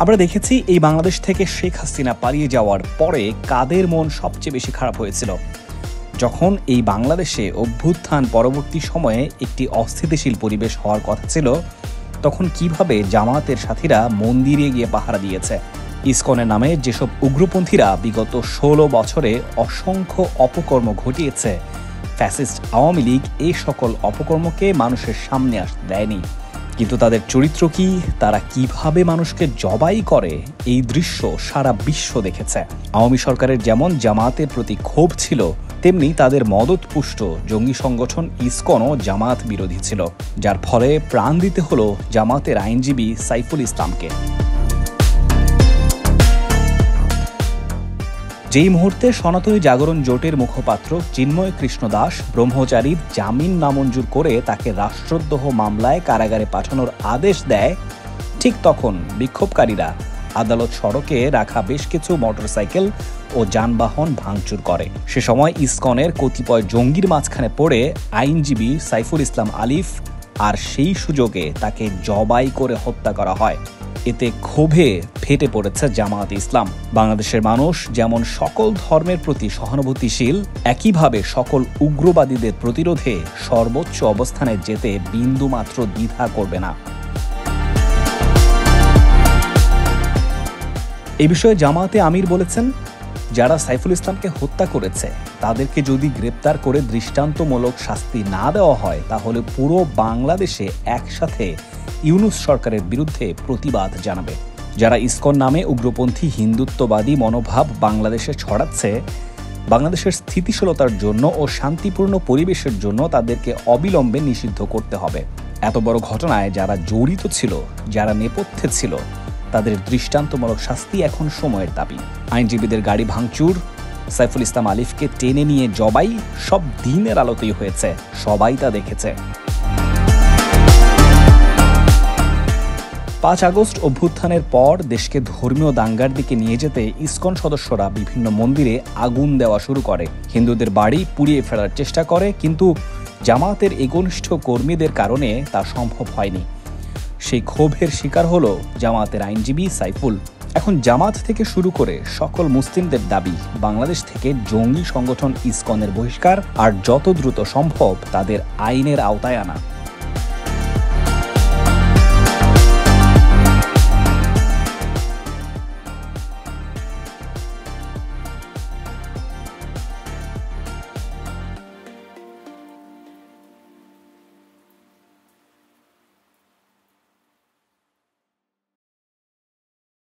আমরা দেখেছি এই বাংলাদেশ থেকে শেখ হাসিনা পালিয়ে যাওয়ার পরে কাদের মন সবচেয়ে বেশি খারাপ হয়েছিল, যখন এই বাংলাদেশে অভ্যুত্থান পরবর্তী সময়ে একটি অস্থিতিশীল পরিবেশ হওয়ার কথা ছিল, তখন কিভাবে জামায়াতের সাথীরা মন্দিরে গিয়ে পাহারা দিয়েছে। ইসকনের নামে যেসব উগ্রপন্থীরা বিগত 16 বছরে অসংখ্য অপকর্ম ঘটিয়েছে, ফ্যাসিস্ট আওয়ামী লীগ এই সকল অপকর্মকে মানুষের সামনে আসতে দেয়নি। কিন্তু তাদের চরিত্র কি, তারা কিভাবে মানুষকে জবাই করে, এই দৃশ্য সারা বিশ্ব দেখেছে। আওয়ামী সরকারের যেমন জামায়াতের প্রতি ক্ষোভ ছিল, তেমনি তাদের মদতপুষ্ট জঙ্গি সংগঠন ইসকনও জামায়াত বিরোধী ছিল, যার ফলে প্রাণ দিতে হলো জামায়াতের আইনজীবী সাইফুল ইসলামকে। যেই মুহূর্তে সনাতনী জাগরণ জোটের মুখপাত্র চিন্ময় কৃষ্ণ দাস ব্রহ্মচারীর জামিন নামঞ্জুর করে তাকে রাষ্ট্রদ্রোহ মামলায় কারাগারে পাঠানোর আদেশ দেয়, ঠিক তখন বিক্ষোভকারীরা আদালত সড়কে রাখা বেশ কিছু মোটরসাইকেল ও যানবাহন ভাঙচুর করে। সে সময় ইসকনের কতিপয় জঙ্গির মাঝখানে পড়ে আইনজীবী সাইফুল ইসলাম আলিফ, আর সেই সুযোগে তাকে জবাই করে হত্যা করা হয়। এতে ক্ষোভে ফেটে পড়েছে জামায়াত ইসলাম। বাংলাদেশের মানুষ যেমন সকল ধর্মের প্রতি সহানুভূতিশীল, একইভাবে সকল উগ্রবাদীদের প্রতিরোধে সর্বোচ্চ অবস্থানে যেতে বিন্দুমাত্র দ্বিধা করবে না। এই বিষয়ে জামায়াতে আমির বলেছেন, যারা সাইফুল ইসলামকে হত্যা করেছে তাদেরকে যদি গ্রেপ্তার করে দৃষ্টান্তমূলক শাস্তি না দেওয়া হয়, তাহলে পুরো বাংলাদেশে একসাথে ইউনূস সরকারের বিরুদ্ধে প্রতিবাদ জানাবে। যারা ইসকন নামে উগ্রপন্থী হিন্দুত্ববাদী মনোভাব বাংলাদেশে ছড়াচ্ছে, বাংলাদেশের স্থিতিশীলতার জন্য ও শান্তিপূর্ণ পরিবেশের জন্য তাদেরকে অবিলম্বে নিষিদ্ধ করতে হবে। এত বড় ঘটনায় যারা জড়িত ছিল, যারা নেপথ্যে ছিল, তাদের দৃষ্টান্তমূলক শাস্তি এখন সময়ের দাবি। আইনজীবীদের গাড়ি ভাঙচুর, সাইফুল ইসলাম আলিফকে টেনে নিয়ে জবাই, সব দিনের আলোতেই হয়েছে, সবাই তা দেখেছে। 5 আগস্ট অভ্যুত্থানের পর দেশকে ধর্মীয় দাঙ্গার দিকে নিয়ে যেতে ইসকন সদস্যরা বিভিন্ন মন্দিরে আগুন দেওয়া শুরু করে, হিন্দুদের বাড়ি পুড়িয়ে ফেলার চেষ্টা করে, কিন্তু জামায়াতের একনিষ্ঠ কর্মীদের কারণে তা সম্ভব হয়নি। সেই ক্ষোভের শিকার হলো জামায়াতের আইনজীবী সাইফুল। এখন জামাত থেকে শুরু করে সকল মুসলিমদের দাবি, বাংলাদেশ থেকে জঙ্গি সংগঠন ইসকনের বহিষ্কার, আর যত দ্রুত সম্ভব তাদের আইনের আওতায় আনা।